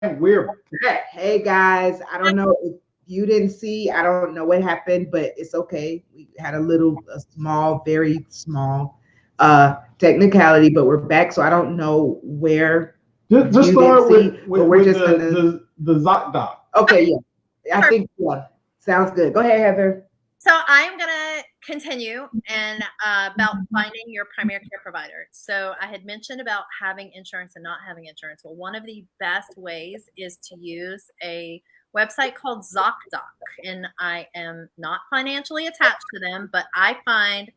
And we're back. Hey guys, I don't know if you didn't see, I don't know what happened, but it's okay. We had a small, very small technicality, but we're back. So I don't know where Just you didn't start see, but we're with just gonna the ZocDoc. okay, yeah. I think yeah. Sounds good. Go ahead, Heather. So I'm going to continue and about finding your primary care provider. So I had mentioned about having insurance and not having insurance. Well, one of the best ways is to use a website called ZocDoc, and I am not financially attached to them, but I find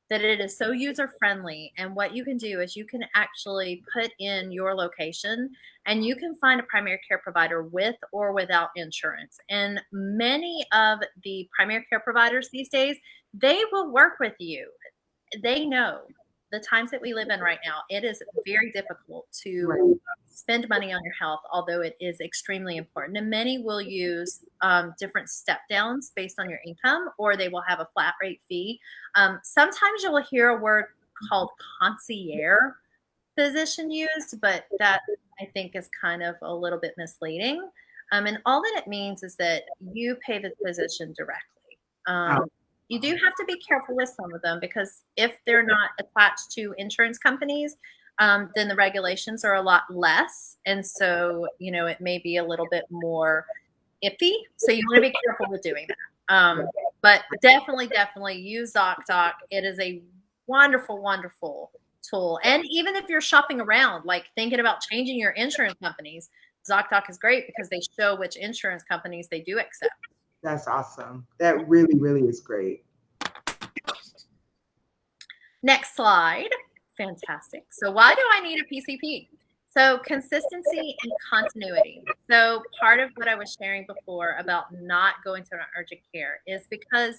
that it is so user friendly. And what you can do is you can actually put in your location and you can find a primary care provider with or without insurance. And many of the primary care providers these days, they will work with you. They know the times that we live in right now, it is very difficult to Right. spend money on your health, although it is extremely important. And many will use different step downs based on your income, or they will have a flat rate fee. Sometimes you will hear a word called concierge physician used, but that I think is kind of a little bit misleading. And all that it means is that you pay the physician directly. Oh, You do have to be careful with some of them because if they're not attached to insurance companies, then the regulations are a lot less. And so, it may be a little bit more iffy. So you want to be careful with doing that. But definitely use ZocDoc. It is a wonderful, wonderful tool. And even if you're shopping around, like thinking about changing your insurance companies, ZocDoc is great because they show which insurance companies they do accept. that's awesome. That really, really is great. Next slide. Fantastic. So why do I need a PCP? So consistency and continuity. So part of what I was sharing before about not going to an urgent care is because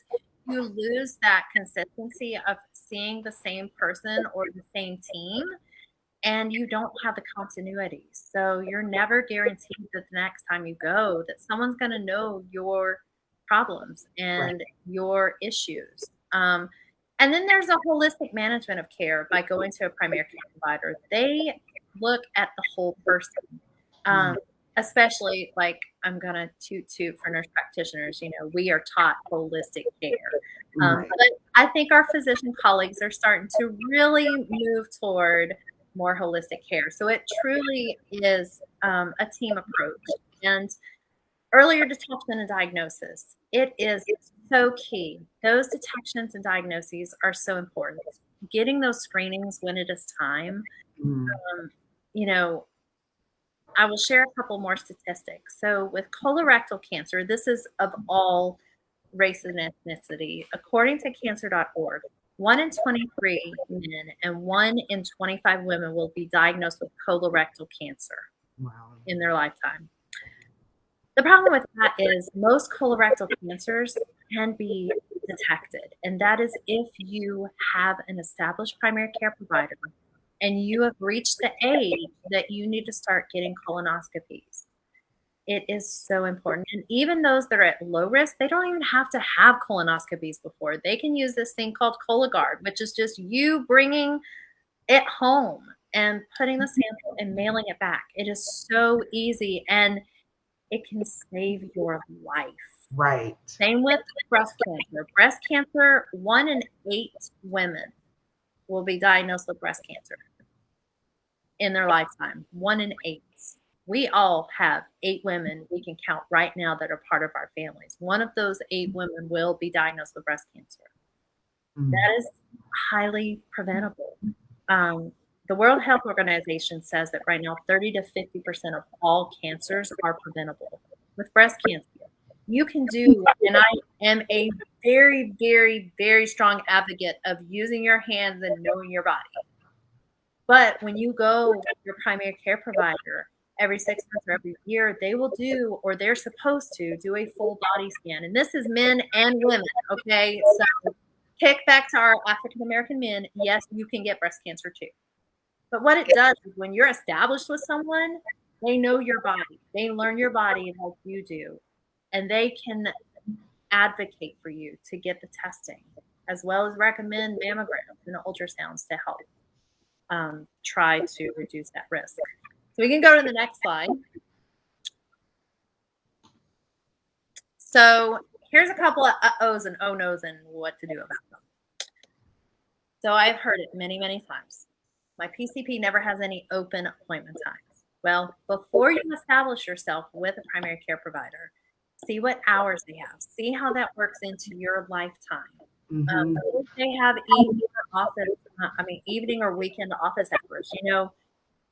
you lose that consistency of seeing the same person or the same team, and you don't have the continuity. So you're never guaranteed that the next time you go that someone's going to know your problems Right. and your issues. And then there's a holistic management of care by going to a primary care provider. They look at the whole person, Mm. um, especially like I'm going to toot for nurse practitioners. We are taught holistic care. Right. But I think our physician colleagues are starting to really move toward more holistic care. So it truly is a team approach. And earlier detection and diagnosis, it is so key. Those detections and diagnoses are so important. Getting those screenings when it is time. Mm. Um, you know, I will share a couple more statistics. So with colorectal cancer, this is of all race and ethnicity. According to cancer.org, 1 in 23 men and 1 in 25 women will be diagnosed with colorectal cancer Wow. in their lifetime. The problem with that is most colorectal cancers can be detected, and that is if you have an established primary care provider and you have reached the age that you need to start getting colonoscopies. It is so important. And even those that are at low risk, they don't even have to have colonoscopies before. They can use this thing called Cologuard, which is just you bringing it home and putting the sample and mailing it back. It is so easy and it can save your life. Right. Same with breast cancer. Breast cancer, 1 in 8 women will be diagnosed with breast cancer in their lifetime. 1 in 8. We all have 8 women we can count right now that are part of our families. One of those 8 women will be diagnosed with breast cancer. Mm. That is highly preventable. The World Health Organization says that right now 30 to 50% of all cancers are preventable. With breast cancer, you can do, and I am a very, very, very strong advocate of using your hands and knowing your body. But when you go with your primary care provider every 6 months or every year, they will do, or they're supposed to do a full body scan. And this is men and women, okay? So kick back to our African American men. Yes, you can get breast cancer too. But what it does is when you're established with someone, they know your body. They learn your body like you do. And they can advocate for you to get the testing, as well as recommend mammograms and ultrasounds to help try to reduce that risk. So we can go to the next slide. So here's a couple of uh-ohs and oh-nos and what to do about them. So I've heard it many, many times. My PCP never has any open appointment times. Well, before you establish yourself with a primary care provider, see what hours they have. See how that works into your lifetime. Mm-hmm. If they have evening or weekend office hours,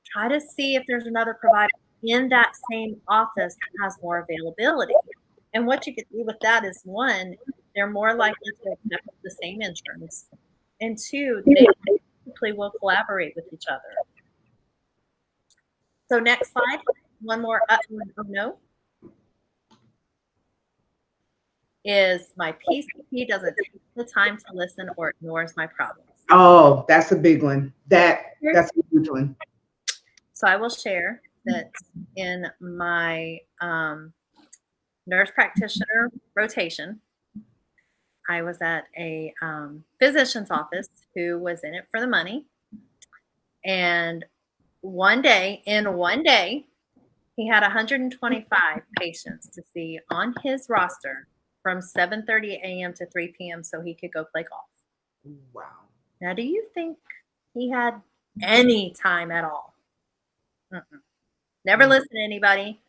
try to see if there's another provider in that same office that has more availability. And what you could do with that is, one, they're more likely to accept the same insurance, and two, they typically will collaborate with each other. So next slide, one more no, is my PCP doesn't take the time to listen or ignores my problems. Oh, that's a big one. That's a huge one. So I will share that in my nurse practitioner rotation, I was at a physician's office who was in it for the money. And one day, he had 125 patients to see on his roster from 7:30 a.m. to 3 p.m. so he could go play golf. Wow. Now, do you think he had any time at all? Never listen to anybody.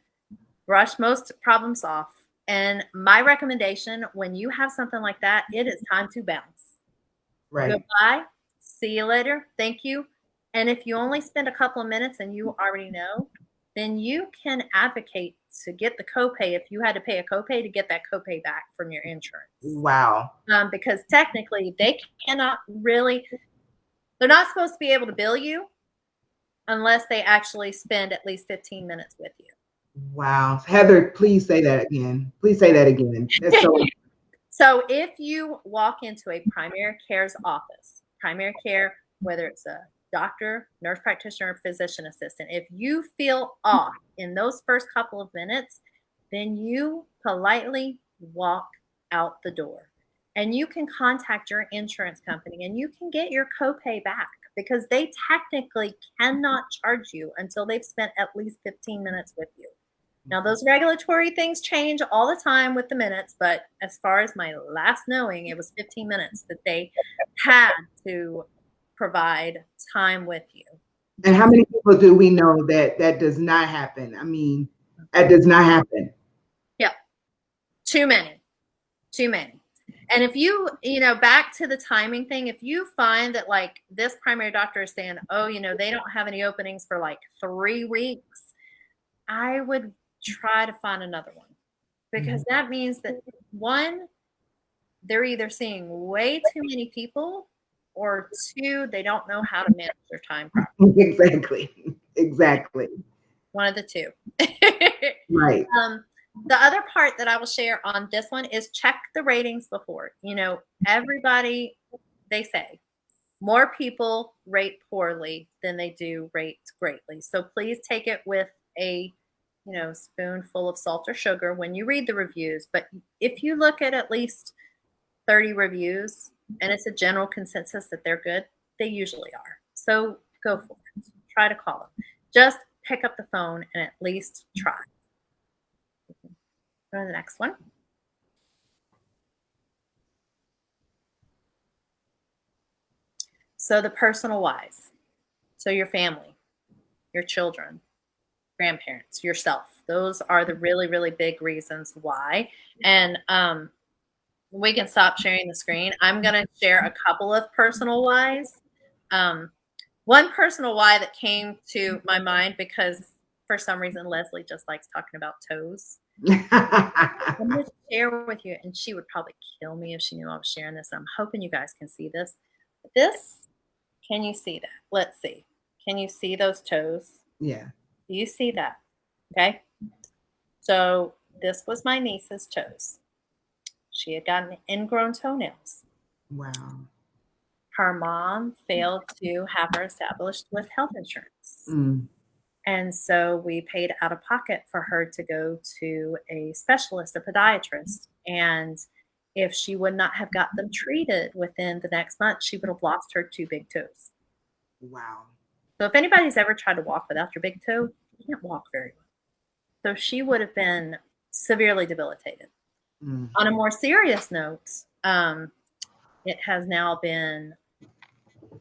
Brush most problems off. And my recommendation, when you have something like that, it is time to bounce. Right. Goodbye. See you later. Thank you. And if you only spend a couple of minutes and you already know, then you can advocate to get the copay if you had to pay a copay to get that copay back from your insurance. Wow. Because technically they cannot really, they're not supposed to be able to bill you unless they actually spend at least 15 minutes with you. Wow. Heather, please say that again. Please say that again. That's so. So if you walk into a primary care's office, primary care, whether it's a doctor, nurse practitioner, or physician assistant, if you feel off in those first couple of minutes, then you politely walk out the door. And you can contact your insurance company and you can get your copay back, because they technically cannot charge you until they've spent at least 15 minutes with you. Now, those regulatory things change all the time with the minutes, but as far as my last knowing, it was 15 minutes that they had to provide time with you. And how many people do we know that does not happen? I mean, that does not happen. Yeah. Too many. And if you back to the timing thing, if you find that like this primary doctor is saying, oh, they don't have any openings for like 3 weeks, I would try to find another one, because that means that, one, they're either seeing way too many people, or two, they don't know how to manage their time properly. Exactly. One of the two. Right. The other part that I will share on this one is check the ratings before. Everybody, they say more people rate poorly than they do rate greatly. So please take it with a spoonful of salt or sugar when you read the reviews. But if you look at least 30 reviews and it's a general consensus that they're good, they usually are. So go for it. Try to call them. Just pick up the phone and at least try. Go to the next one. So the personal whys. So your family, your children, grandparents, yourself. Those are the really, really big reasons why. And we can stop sharing the screen. I'm going to share a couple of personal whys. One personal why that came to my mind, because for some reason Leslie just likes talking about toes. I'm going to share with you, and she would probably kill me if she knew I was sharing this. I'm hoping you guys can see this. Can you see that? Let's see. Can you see those toes? Yeah. Do you see that? Okay. So this was my niece's toes. She had gotten ingrown toenails. Wow. Her mom failed to have her established with health insurance. And so we paid out of pocket for her to go to a specialist, a podiatrist. And if she would not have got them treated within the next month, she would have lost her 2 big toes. Wow. So if anybody's ever tried to walk without your big toe, you can't walk very well. So she would have been severely debilitated. On a more serious note, it has now been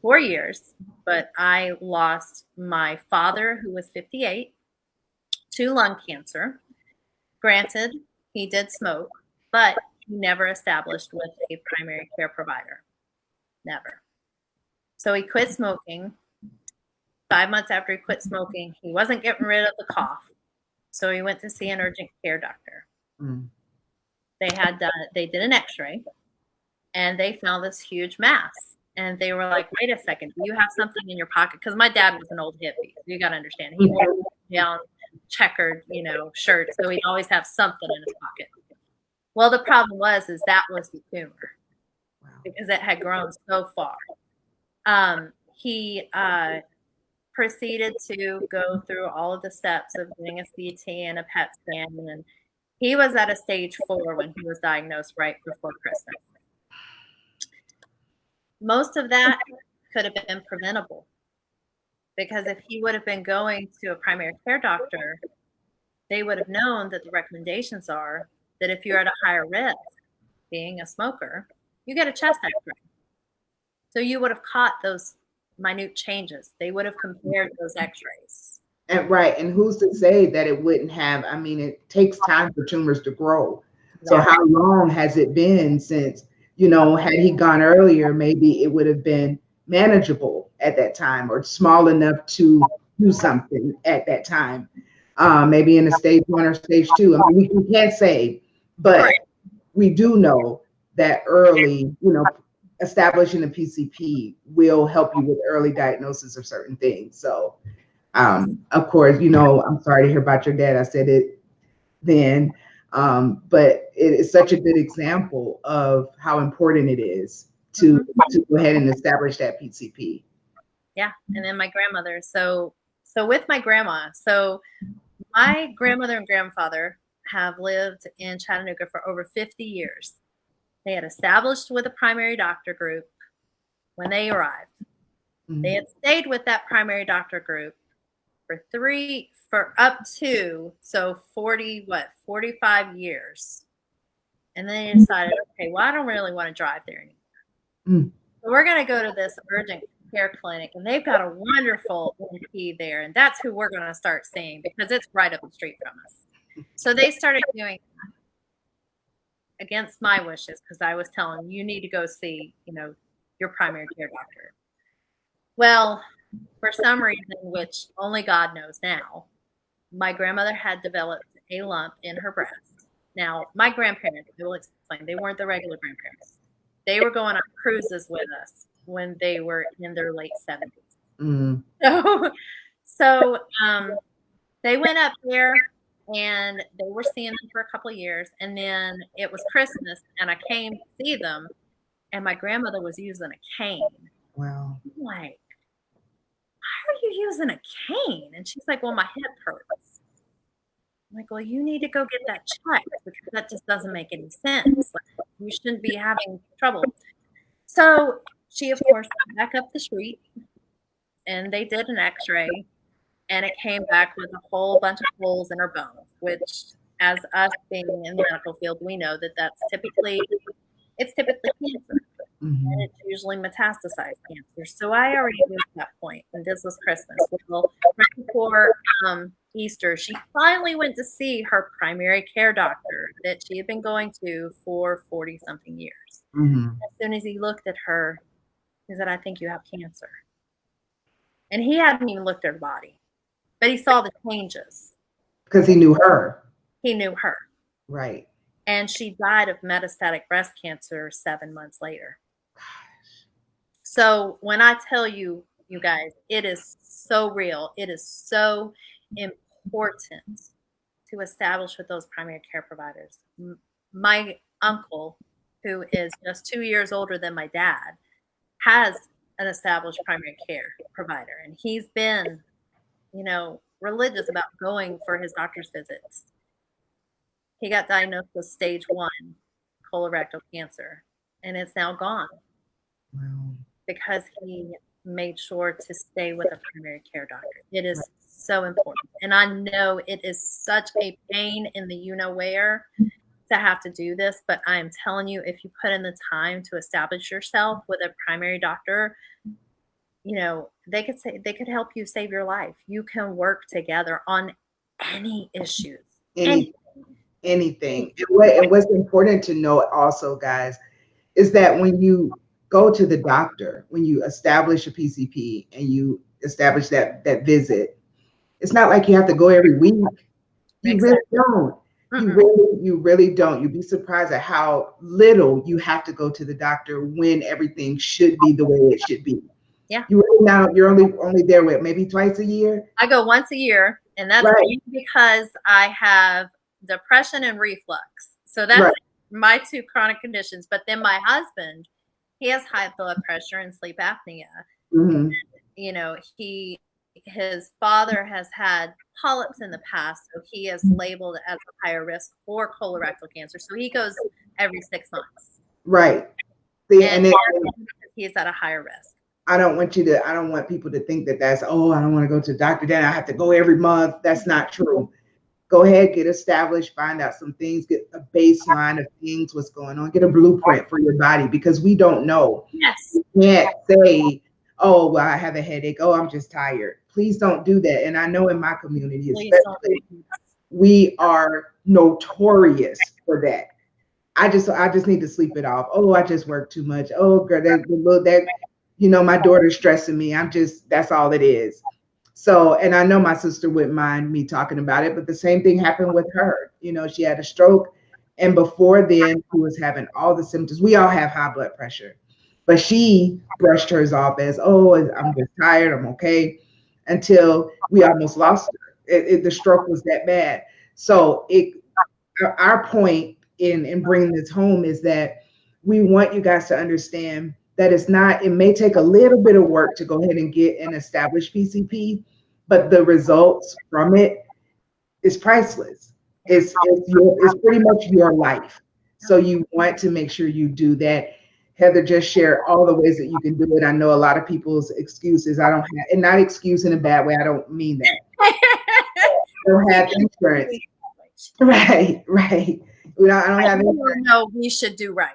4 years, but I lost my father, who was 58, to lung cancer. Granted, he did smoke, but he never established with a primary care provider. Never. So he quit smoking. 5 months after he quit smoking, he wasn't getting rid of the cough. So he went to see an urgent care doctor. They did an x-ray and they found this huge mass. And they were like, wait a second, do you have something in your pocket? Because my dad was an old hippie. You got to understand. He wore down checkered, shirt. So he'd always have something in his pocket. Well, the problem was that was the tumor. Wow. Because it had grown so far. He proceeded to go through all of the steps of getting a CT and a PET scan. And he was at a stage 4 when he was diagnosed right before Christmas. Most of that could have been preventable, because if he would have been going to a primary care doctor, they would have known that the recommendations are that if you're at a higher risk, being a smoker, you get a chest x-ray. So you would have caught those minute changes. They would have compared those x-rays. And right. And who's to say that it wouldn't have? I mean, it takes time for tumors to grow. So how long has it been since, had he gone earlier, maybe it would have been manageable at that time, or small enough to do something at that time. Maybe in a stage 1 or stage 2. I mean, we can't say, but we do know that early, establishing a PCP will help you with early diagnosis of certain things. So, of course, I'm sorry to hear about your dad. I said it then, but it is such a good example of how important it is to go ahead and establish that PCP. Yeah, and then my grandmother. So with my grandma, my grandmother and grandfather have lived in Chattanooga for over 50 years. They had established with a primary doctor group when they arrived. They had stayed with that primary doctor group for up to 45 years. And then they decided, okay, well, I don't really want to drive there anymore. So we're going to go to this urgent care clinic, and they've got a wonderful NP there, and that's who we're going to start seeing because it's right up the street from us. So they started doing that against my wishes, because I was telling them, you need to go see, your primary care doctor. Well, for some reason, which only God knows now, my grandmother had developed a lump in her breast. Now, my grandparents, I will explain, they weren't the regular grandparents. They were going on cruises with us when they were in their late 70s. So they went up there and they were seeing them for a couple of years. And then it was Christmas and I came to see them and my grandmother was using a cane. Wow. I'm like, why are you using a cane? And she's like, well, my hip hurts. I'm like, well, you need to go get that checked because that just doesn't make any sense. Like, you shouldn't be having trouble. So she, of course, went back up the street and they did an x-ray and it came back with a whole bunch of holes in her bones, which as us being in the medical field, we know that that's typically cancer. And it's usually metastasized cancer. So I already knew at that point, and this was Christmas. Well, right before Easter, she finally went to see her primary care doctor that she had been going to for 40-something years. As soon as he looked at her, he said, I think you have cancer. And he hadn't even looked at her body, but he saw the changes. Because he knew her. He knew her. Right. And she died of metastatic breast cancer 7 months later. So when I tell you, you guys, it is so real. It is so important to establish with those primary care providers. My uncle, who is just 2 years older than my dad, has an established primary care provider. And he's been, religious about going for his doctor's visits. He got diagnosed with stage 1 colorectal cancer, and it's now gone. Wow. Because he made sure to stay with a primary care doctor. It is so important. And I know it is such a pain in the you-know-where to have to do this, but I'm telling you, if you put in the time to establish yourself with a primary doctor, they could help you save your life. You can work together on any issues. Any anything. And what's important to know also, guys, is that when you go to the doctor, when you establish a PCP and you establish that visit, it's not like you have to go every week. You really Exactly. don't. You really don't. You'd be surprised at how little you have to go to the doctor when everything should be the way it should be. Yeah. You're only there with maybe twice a year. I go once a year, and that's Right. because I have depression and reflux. So that's Right. my two chronic conditions. But then my husband, he has high blood pressure and sleep apnea. Mm-hmm. His father has had polyps in the past, so he is labeled as a higher risk for colorectal cancer. So he goes every 6 months. Right. See, and he's at a higher risk. I don't want people to think that that's, oh, I don't want to go to the doctor, then I have to go every month. That's not true. Go ahead, get established, find out some things, get a baseline of things, what's going on, get a blueprint for your body, because we don't know. Yes. You can't say, oh, well, I have a headache. Oh, I'm just tired. Please don't do that. And I know in my community, especially, we are notorious for that. I just need to sleep it off. Oh, I just work too much. Oh, girl, my daughter's stressing me. That's all it is. So, and I know my sister wouldn't mind me talking about it, but the same thing happened with her. She had a stroke, and before then, she was having all the symptoms. We all have high blood pressure, but she brushed hers off as, oh, I'm just tired, I'm okay, until we almost lost her. The stroke was that bad. So, our point in bringing this home is that we want you guys to understand that it may take a little bit of work to go ahead and get an established PCP, but the results from it is priceless. It's pretty much your life. So you want to make sure you do that. Heather just shared all the ways that you can do it. I know a lot of people's excuses. I don't have, and not excuse in a bad way. I don't mean that. I don't have insurance. Right. I don't have insurance. No, we should do right.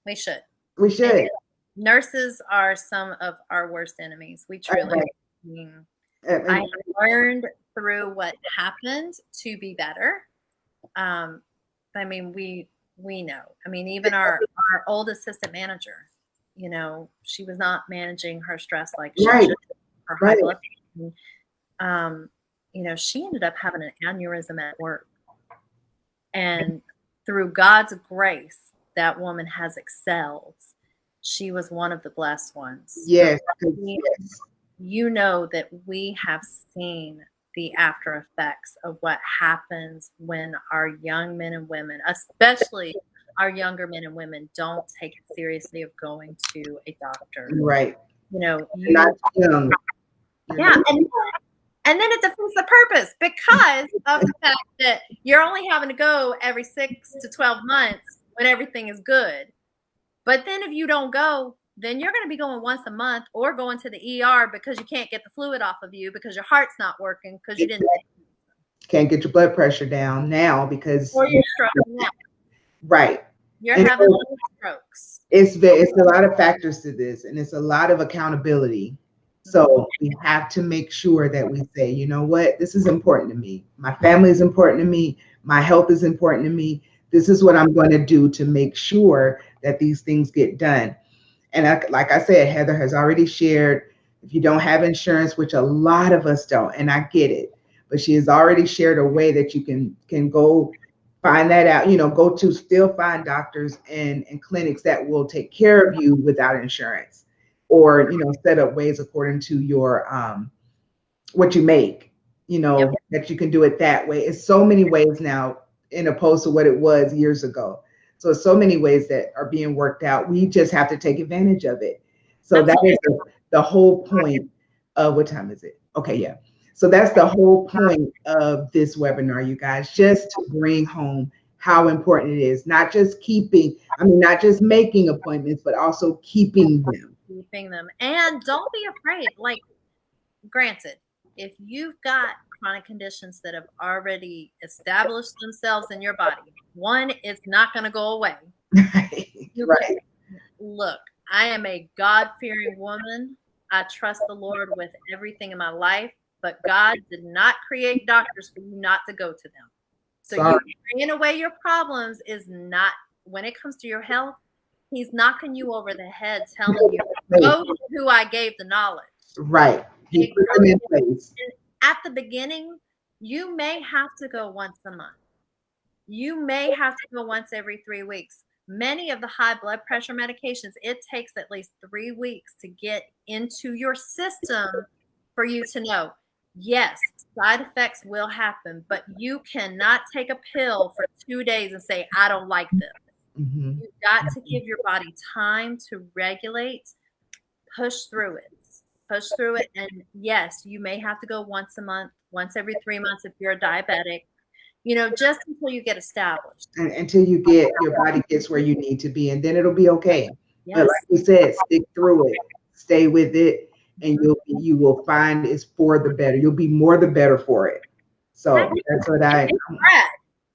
We should. We should. Nurses are some of our worst enemies. We truly. I learned through what happened to be better. We know. Even our old assistant manager, she was not managing her stress like she should. Her high blood pressure. She ended up having an aneurysm at work, and through God's grace, that woman has excelled. She was one of the blessed ones. Yes. You know that we have seen the after effects of what happens when our young men and women, especially our younger men and women, don't take it seriously of going to a doctor. Right. Not young. Yeah. And then it defeats the purpose because of the fact that you're only having to go every 6 to 12 months when everything is good. But then if you don't go, then you're going to be going once a month or going to the ER because you can't get the fluid off of you because your heart's not working because you didn't. Can't get your blood pressure down now because. Or you're stroking now. Right. You're having strokes. It's a lot of factors to this, and it's a lot of accountability. So we have to make sure that we say, you know what, this is important to me. My family is important to me. My health is important to me. This is what I'm going to do to make sure that these things get done. And like I said, Heather has already shared, if you don't have insurance, which a lot of us don't, and I get it, but she has already shared a way that you can go find that out, go to still find doctors and clinics that will take care of you without insurance, or, set up ways according to your, what you make, that you can do it that way. It's so many ways now in opposed to what it was years ago. So so many ways that are being worked out. We just have to take advantage of it. So that is the whole point of, what time is it? Okay, yeah. So that's the whole point of this webinar, you guys, just to bring home how important it is, not just making appointments, but also keeping them. And don't be afraid. Like, granted, if you've got chronic conditions that have already established themselves in your body. One, it's not going to go away. You Right. look, I am a God-fearing woman. I trust the Lord with everything in my life, but God did not create doctors for you not to go to them. So you Sorry. praying away your problems is not, when it comes to your health, he's knocking you over the head, telling you, go to who I gave the knowledge. Right. He Okay, put them in place. at the beginning, you may have to go once a month. You may have to go once every 3 weeks. Many of the high blood pressure medications, it takes at least 3 weeks to get into your system for you to know. Yes, side effects will happen, but you cannot take a pill for 2 days and say, I don't like this. Mm-hmm. You've got to give your body time to regulate, push through it. Push through it. And yes, you may have to go once a month, once every 3 months if you're a diabetic, just until you get established. Until your body gets where you need to be, and then it'll be okay. But Yes. like you said, stick through it, stay with it, and you will find it's for the better. You'll be more the better for it. So that's what Then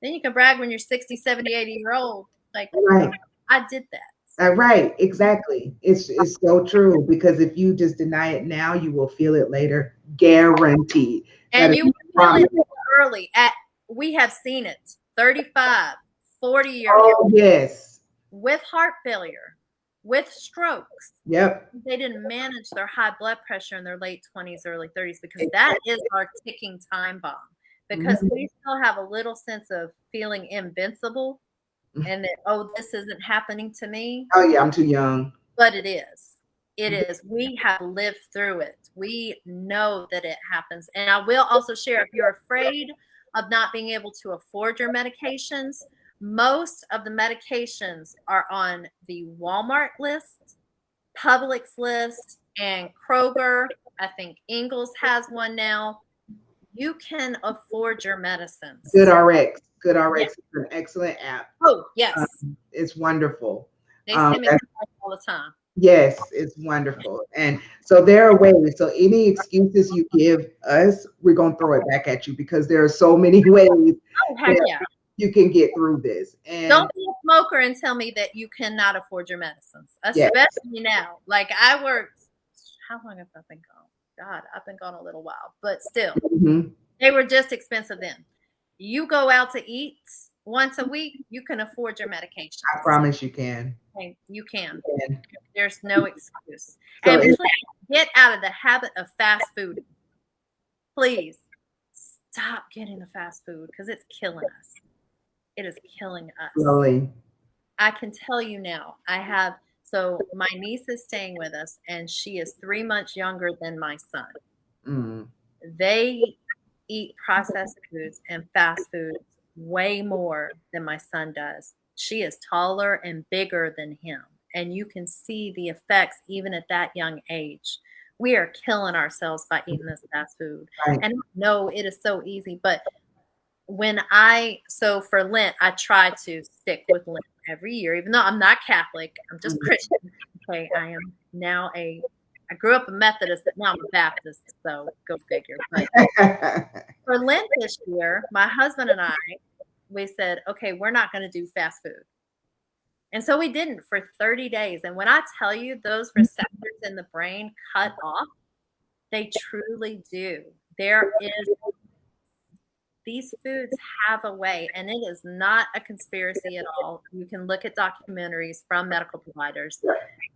you can brag when you're 60, 70, 80 year old. Like, right. I did that. Right, exactly. It's so true, because if you just deny it now, you will feel it later, guaranteed. And you feel it early. We have seen it. 35, 40-year-olds. Oh yes. With heart failure, with strokes. Yep. They didn't manage their high blood pressure in their late 20s, early 30s, because that is our ticking time bomb. Because we still have a little sense of feeling invincible, and that, oh, this isn't happening to me. Oh yeah, I'm too young. But it is. It is. We have lived through it. We know that it happens. And I will also share, if you're afraid of not being able to afford your medications, most of the medications are on the Walmart list, Publix list, and Kroger. I think Ingles has one now. You can afford your medicines. GoodRx. GoodRx is an excellent app. Oh, yes. It's wonderful. They send me all the time. Yes, it's wonderful. And so there are ways. So any excuses you give us, we're going to throw it back at you, because there are so many ways you can get through this. And don't be a smoker and tell me that you cannot afford your medicines, especially now. Like, I worked, how long have I been gone? God, I've been gone a little while, but still, they were just expensive then. You go out to eat once a week, you can afford your medication. I promise you can. You can. There's no excuse. So and please get out of the habit of fast food. Please stop getting the fast food, because it's killing us. It is killing us. Really? I can tell you now, so my niece is staying with us, and she is 3 months younger than my son. They eat processed foods and fast foods way more than my son does. She is taller and bigger than him, and you can see the effects even at that young age. We are killing ourselves by eating this fast food. Right. And no, it is so easy, but so for Lent, I try to stick with Lent every year, even though I'm not Catholic, I'm just Christian. Okay, I am now I grew up a Methodist, but now I'm a Baptist, so go figure. But for Lent this year, my husband and I, we said, okay, we're not going to do fast food. And so we didn't for 30 days. And when I tell you those receptors in the brain cut off, they truly do. These foods have a way, and it is not a conspiracy at all. You can look at documentaries from medical providers.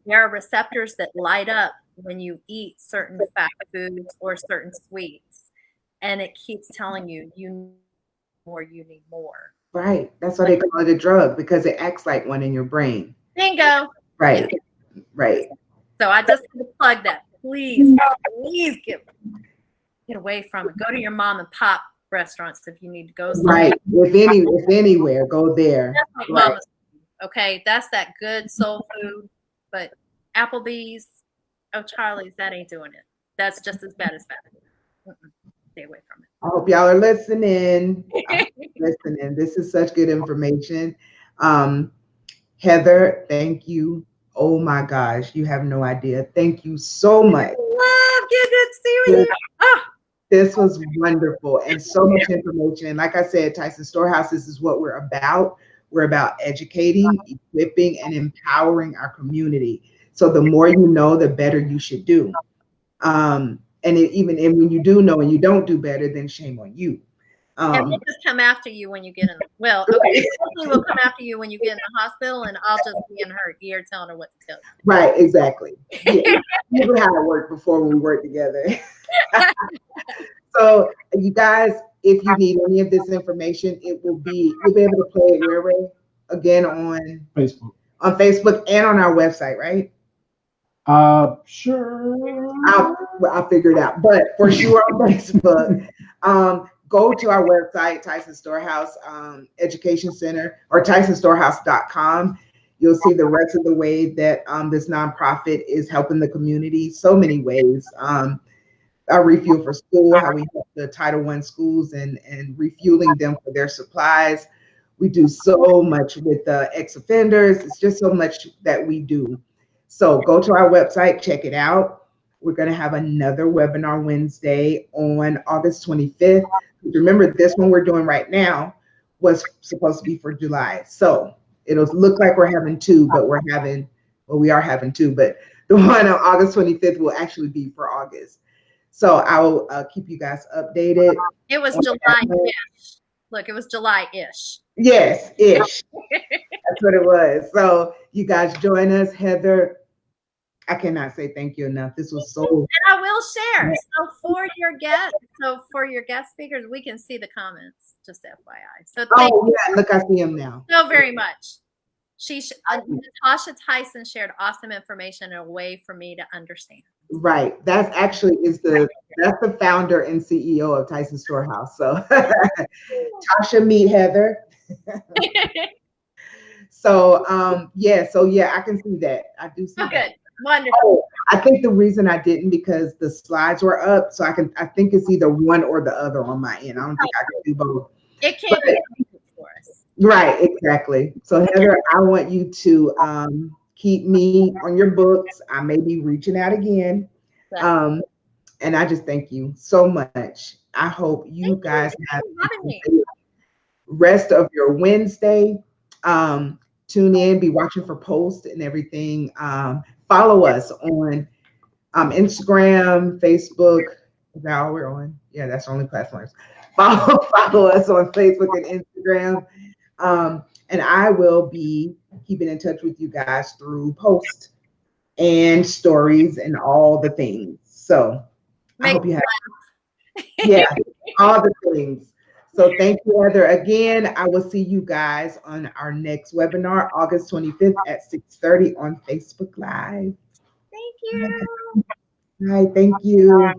There are receptors that light up when you eat certain fat foods or certain sweets, and it keeps telling you, you need more. Right. That's why they call it a drug, because it acts like one in your brain. Bingo. Right. Yeah. Right. So I just want to plug that. Please get away from it. Go to your mom and pop restaurants if you need to go somewhere. Right. If anywhere, go there. That's like Mama's food, okay? That's that good soul food. But Applebee's, Charlie's, that ain't doing it. That's just as bad as fast food. Stay away from it. I hope y'all are listening. This is such good information. Heather, thank you. Oh my gosh, you have no idea. Thank you so much. Love getting to see you. This was wonderful and so much information. And like I said, Tyson Storehouse, this is what we're about. We're about educating, equipping, and empowering our community. So the more you know, the better you should do. And when you do know and you don't do better, then shame on you. And we'll just come after you when you get in. Well, okay, we'll come after you when you get in the hospital, and I'll just be in her ear telling her what to tell you. Right, exactly. Yeah, we knew how to work before when we worked together. So, you guys, if you need any of this information, you'll be able to play it where again on Facebook and on our website, right? Sure. I'll figure it out, but for sure on Facebook. Go to our website, Tyson Storehouse Education Center, or TysonStorehouse.com. You'll see the rest of the way that this nonprofit is helping the community so many ways. Our Refuel for School, how we help the Title I schools and refueling them for their supplies. We do so much with the ex-offenders. It's just so much that we do. So go to our website, check it out. We're going to have another webinar Wednesday on August 25th. Remember, this one we're doing right now was supposed to be for July. So it'll look like we're having two, but we are having two, but the one on August 25th will actually be for August. So I will keep you guys updated. It was July-ish. Look, it was July-ish. Yes, ish. That's what it was. So you guys join us. Heather, I cannot say thank you enough. This was so. And I will share. So for your guest speakers, we can see the comments. Just FYI. So thank you. Yeah, look, I see them now. So very much. Natasha Tyson shared awesome information in a way for me to understand. Right. That's actually that's the founder and CEO of Tyson Storehouse. So Tasha, meet Heather. So I can see that. I do see that. Good. Wonderful. Oh, I think the reason I didn't because the slides were up, so I think it's either one or the other on my end. I don't think I can do both. It can't be for us. Right, exactly. So Heather, I want you to keep me on your books. I may be reaching out again. And I just thank you so much. I hope you guys have the rest of your Wednesday. Tune in, be watching for posts and everything. Follow us on Instagram, Facebook. Is that all we're on? Yeah, that's the only platforms. Follow us on Facebook and Instagram. And I will be keeping in touch with you guys through posts and stories and all the things. So I hope you have all the things. So thank you, Heather. Again, I will see you guys on our next webinar, August 25th at 6:30 on Facebook Live. Thank you. Hi, thank you.